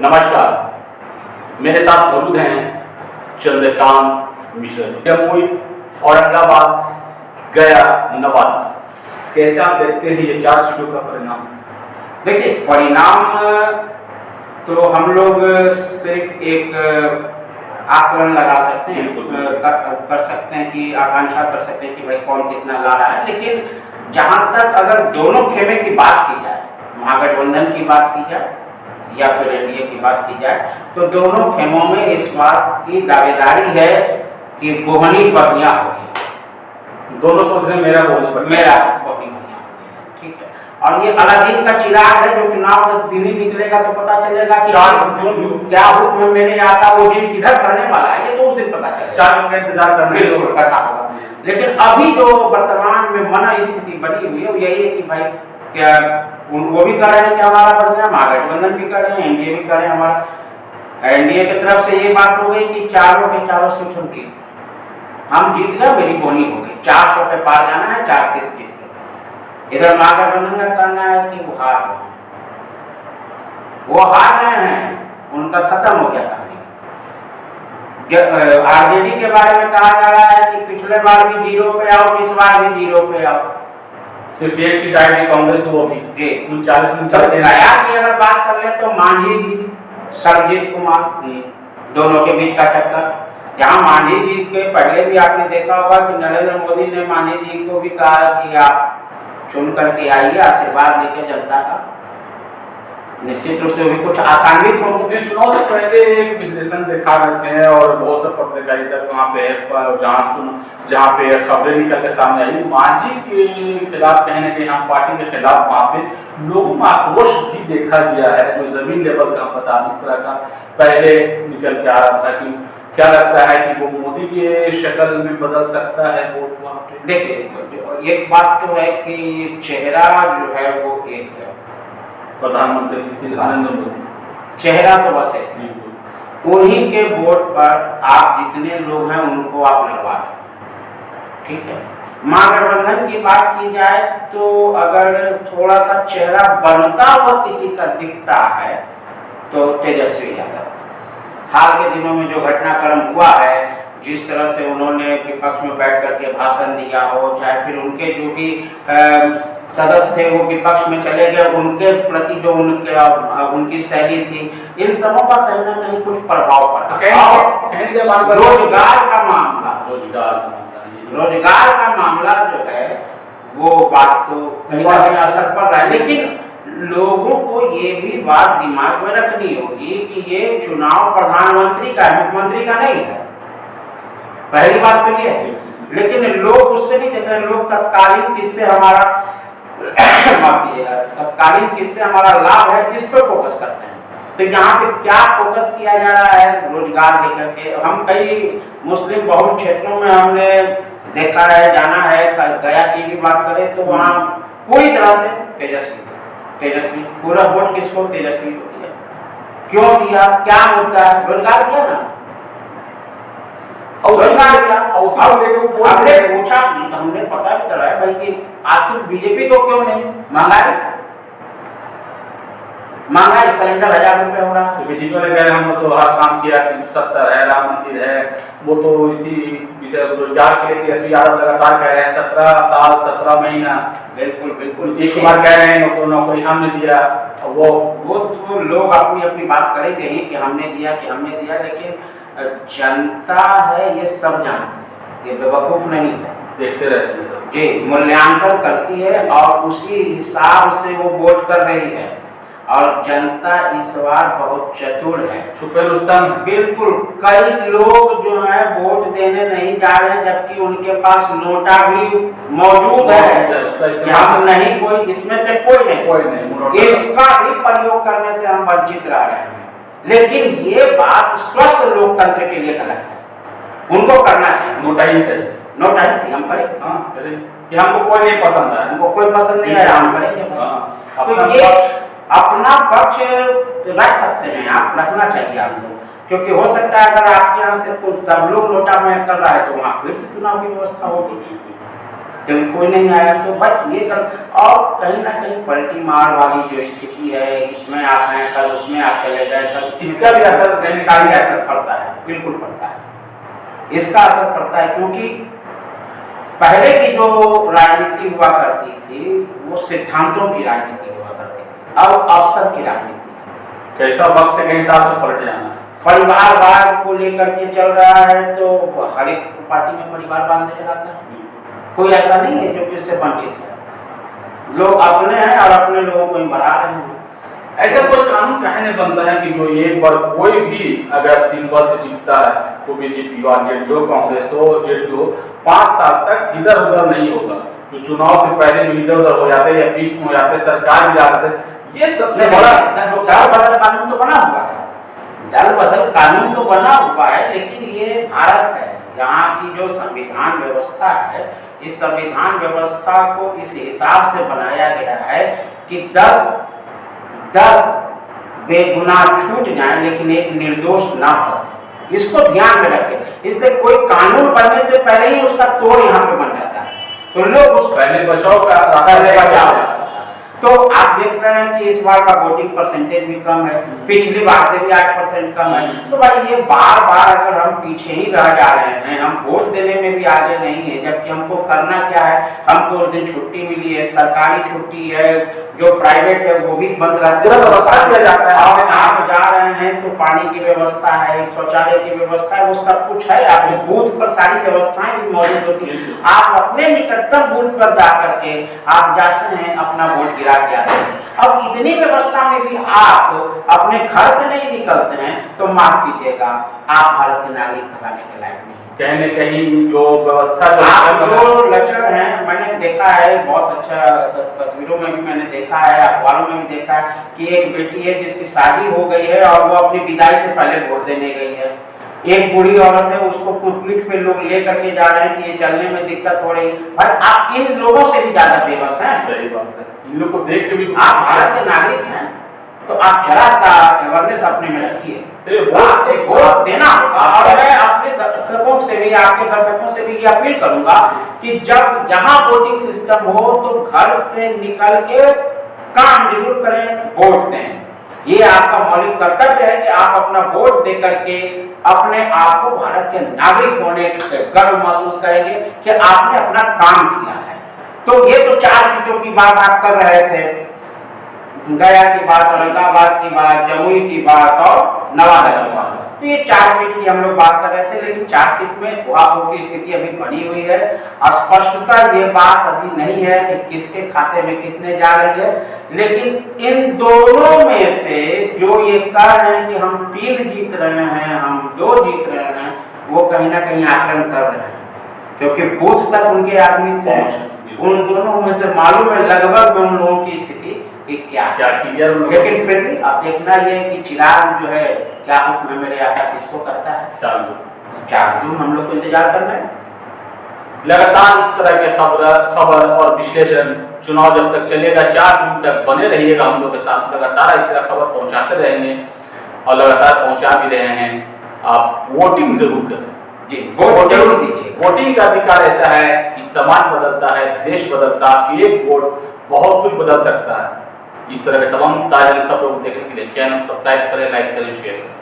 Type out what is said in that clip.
नमस्कार, मेरे साथ मौजूद हैं चंद्रकांत मिश्रा जी, जमुई, औरंगाबाद, गया, नवादा। कैसे आप देखते हैं ये 4 सीटों का परिणाम? देखिए, परिणाम तो हम लोग सिर्फ एक आकलन लगा सकते हैं, कर सकते हैं कि आकांक्षा कर सकते हैं कि भाई कौन कितना ला रहा है। लेकिन जहां तक अगर दोनों खेमे की बात की जाए, महागठबंधन की बात की जाए या फिर एनडीए की बात की जाए, तो दोनों खेमों में इस बात की दावेदारी है कि बोहनी बढ़िया होगी। दोनों सोच रहे हैं मेरा बोहनी बढ़िया होगी, ठीक है। और ये अलादीन का चिराग है, जो चुनाव का दिन ही निकलेगा तो पता चलेगा कि क्या हुक्म में मेरे आता वो दिन किधर करने वाला है, ये तो उस दिन पता चलेगा। 4 दिन का इंतजार करना होगा। लेकिन अभी जो वर्तमान में मन स्थिति बनी हुई है वो यही है कि भाई क्या वो भी कर रहे हैं कि हमारा बढ़िया, महागठबंधन भी कर रहे हैं, एनडीए भी कर रहे हैं। हमारा एनडीए की तरफ से ये बात हो गई कि चारों के चारों सीट हम जीत गए, मेरी बोनी हो गई, 400 पे पार जाना है, 4 सीट जीत गए। इधर महागठबंधन का कहना है कि वो हार रहे हैं, उनका खत्म हो गया कहानी। आरजेडी के बारे में कहा जा रहा है कि पिछले बार भी 0 पे आओ, इस बार भी 0 पे आओ, सिर्फ एक सीट आएगी कांग्रेस, वो भी जी 39 गया की अगर बात कर ले तो मांझी जी, सरजीत कुमार, दोनों के बीच का टक्कर। जहां मांझी जी के पहले भी आपने देखा होगा कि नरेंद्र मोदी ने मांझी जी को भी कहा कि आप चुन करके आइए, आशीर्वाद लेके जनता का, निश्चित रूप से भी कुछ आसान्वित होंगे। चुनाव से पहले एक विश्लेषण देखा गए थे और बहुत से पत्रकारिता वहाँ पे जहाँ पे खबरें निकल के सामने आई, मांझी के खिलाफ कहीं ना कहीं हम पार्टी के खिलाफ वहाँ पे लोगों में आक्रोश भी देखा गया है, जो जमीन लेवल का पता इस तरह का पहले निकल के आ रहा था। कि क्या लगता है कि वो मोदी की शक्ल में बदल सकता है वोट वहाँ पे? देखिए, एक बात तो है कि चेहरा जो है वो एक है, प्रधानमंत्री नरेंद्र मोदी चेहरा तो बस है, उन्हीं के वोट पर आप जितने लोग हैं उनको आप लड़वा दें, ठीक है। महागठबंधन की बात की जाए तो अगर थोड़ा सा चेहरा बनता हुआ किसी का दिखता है तो तेजस्वी यादव। हाल के दिनों में जो घटनाक्रम हुआ है, जिस तरह से उन्होंने विपक्ष में बैठ करके भाषण दिया हो, चाहे फिर उनके जो भी सदस्य थे वो विपक्ष में चले गए, उनके प्रति जो उनकी शैली थी, इन सबों का कहीं ना कहीं कुछ प्रभाव पड़ा। रोजगार का मामला जो है वो बात तो कहीं ना कहीं असर पड़ रहा है। लेकिन लोगों को ये भी बात दिमाग में रखनी होगी कि ये चुनाव प्रधानमंत्री का, मुख्यमंत्री का नहीं है, पहली बात तो ये है। लेकिन लोग उससे नहीं देख रहे, लोग तत्कालीन किससे हमारा तत्कालीन किससे हमारा लाभ है, इस पर फोकस करते हैं। तो यहाँ पे क्या फोकस किया जा रहा है, रोजगार लेकर के। हम कई मुस्लिम बहुल क्षेत्रों में हमने देखा है, जाना है, गया की भी बात करें तो वहाँ पूरी तरह से तेजस्वी पूरा वोट किसको, तेजस्वी को दिया। क्यों दिया, क्या मुद्दा है? रोजगार दिया ना, रोजगार दिया। हमने पूछा, हमने पता भी करा है भाई कि आखिर बीजेपी को क्यों नहीं, महंगाई सिलेंडर 1000 रुपए हो रहा है। बीजेपी वाले कह रहे हैं हम तो हर काम किया, 70 है, राम मंदिर है, वो तो इसी विषय रोजगार के लिए तेजस्वी यादव लगातार कह रहे हैं, 17 साल 17 महीना। बिल्कुल नीतीश कुमार कह रहे हैं नौकरी हमने दिया। वो तो लोग अपनी अपनी बात करेंगे ही कि हमने दिया, लेकिन जनता है ये सब जानती है, ये बेवकूफ नहीं है, देखते रहते हैं सब जी, मूल्यांकन करती है और उसी हिसाब से वो वोट कर रही है। और जनता इस बार बहुत चतुर है, छुपे रुस्तम। बिल्कुल, कई लोग जो है वोट देने नहीं जा रहे हैं, जबकि उनके पास नोटा भी मौजूद है कि हम नहीं, कोई इसमें से कोई नहीं, इसका भी प्रयोग करने से हम वंचित रह रहे हैं। लेकिन ये बात स्वस्थ लोकतंत्र के लिए गलत है, उनको करना चाहिए। नोटाई से हम करें, कि हमको कोई नहीं पसंद है, हमको कोई पसंद नहीं है, हम करेंगे। तो ये अपना पक्ष रख सकते हैं, आप रखना चाहिए आपको, क्योंकि हो सकता है अगर आपके यहाँ से कुछ सब लोग नोटा में कर रहा है तो वहाँ फिर से चुनाव की व्यवस्था होगी, क्योंकि कोई नहीं आया तो भाई ये कर। और कहीं ना कहीं पलटी मार वाली जो स्थिति है, इसमें आप हैं, कल उसमें आप चले गए, कल इसका भी असर इसका भी असर पड़ता है, बिल्कुल पड़ता है। इसका असर पड़ता है क्योंकि पहले की जो राजनीति हुआ करती थी वो सिद्धांतों की राजनीति हुआ करती थी, अब अवसर की राजनीति। कैसा वक्त के हिसाब से पलट जाना, परिवारवाद को लेकर के चल रहा है, तो हर एक पार्टी में परिवार बांधे जाता है। कोई ऐसा नहीं है जो कि उससे वंचित है, लोग अपने हैं और अपने लोगों को ही बढ़ा रहे हैं। ऐसा कोई कानून काहे नहीं बनता है कि जो एक बार कोई भी अगर सिंबल से जीतता है, तो बीजेपी हो, जेडीयू हो, कांग्रेस हो, जेडीयू हो, 5 साल तक इधर उधर नहीं होगा। जो चुनाव से पहले जो इधर उधर हो जाते या बीच में हो जाते, सरकार भी जाते, ये सबसे बड़ा दल बदल कानून तो बना हुआ है, दल बदल कानून तो बना हुआ है, लेकिन ये भारत है, यहाँ की जो संविधान व्यवस्था है, इस संविधान व्यवस्था को इस हिसाब से बनाया गया है कि 10 बेगुनाह छूट जाए लेकिन एक निर्दोष ना फंसे। इसको ध्यान में रखें, इसलिए कोई कानून बनने से पहले ही उसका तोड़ यहाँ पे बन जाता है, तो लोग उस पहले बचाव का तो आप देख रहे हैं कि इस बार का वोटिंग परसेंटेज भी कम है, पिछली बार से भी 8% कम है। तो भाई ये बार बार अगर हम पीछे ही रह जा रहे हैं, हम वोट देने में भी आगे नहीं है, जबकि हमको करना क्या है, हमको उस दिन छुट्टी मिली है, सरकारी छुट्टी है, जो प्राइवेट है वो भी बंद रहता है, और आप जा रहे हैं तो पानी की व्यवस्था है, शौचालय की व्यवस्था है, वो सब कुछ है, आपके बूथ पर सारी व्यवस्थाएं भी मौजूद होती है। आप अपने निकटतम बूथ पर जा करके आप जाते हैं, अपना वोट गिरा के आते हैं। अब इतनी व्यवस्था में भी आप अपने घर से नहीं निकलते हैं, तो माफ कीजिएगा, आप भारत के नागरिक कहलाने के लायक नहीं। कहीं न कहीं जो व्यवस्था आप जो लक्षण हैं, मैंने देखा है बहुत अच्छा, तस्वीरों में भी मैंने देखा है, अखबारों में भी देखा है कि एक बेटी है जिसकी शादी हो गई है और वो अपनी विदाई से पहले वोट देने गई है। एक बूढ़ी औरत है, उसको पीठ पे लोग ले करके जा रहे हैं कि ये चलने में दिक्कत हो रही। भाई आप इन लोगों से भी ज्यादा बेबस हैं। सही बात है, इन लोग को देख के भी आप भारत के नागरिक हैं, तो आप जरा सा अवेयरनेस अपने में रखिए, वोट देना होगा। और मैं अपने दर्शकों से भी, आपके दर्शकों से भी ये अपील करूंगा कि जब यहाँ वोटिंग सिस्टम हो तो घर से निकल के काम जरूर करें, वोट दें। ये आपका मौलिक कर्तव्य है कि आप अपना वोट दे करके अपने आप को भारत के नागरिक होने के गर्व महसूस करेंगे कि आपने अपना काम किया है। तो ये तो 4 सीटों की बात आप कर रहे थे, गया की बात, औरंगाबाद की बात, जमुई की बात और नवादा की बात। तो ये 4 सीट की हम लोग बात कर रहे थे, लेकिन 4 सीट में उहापोह की स्थिति अभी बनी हुई है। स्पष्टता ये बात अभी नहीं है कि किसके खाते में कितने जा रही है, लेकिन इन दोनों में से जो ये कह रहे हैं कि हम 3 जीत रहे हैं, हम 2 जीत रहे हैं, वो कहीं ना कहीं आकलन कर रहे हैं, क्योंकि बूथ तक उनके आदमी थे। उन दोनों में से मालूम है लगभग में उन लोगों की स्थिति क्या क्लियर। लेकिन फिर भी अब देखना ये कि चिराग जो है, क्या हुक्म है मेरे आका, किसको कहता है, 4 जून हम लोग को इंतजार करना है। लगातार इस तरह के खबर और विश्लेषण चुनाव जब तक चलेगा 4 जून तक बने रहिएगा हम लोग के साथ। लगातार इस तरह खबर पहुंचाते रहेंगे और लगातार पहुंचा भी रहे हैं। आप वोटिंग जरूर करें जी, वोट जरूर दीजिए। वोटिंग का अधिकार ऐसा है कि समाज बदलता है, देश बदलता है, एक वोट बहुत कुछ बदल सकता है। इस तरह के तमाम ताजा खबरों को देखने के लिए चैनल सब्सक्राइब करें, लाइक करें, शेयर करें।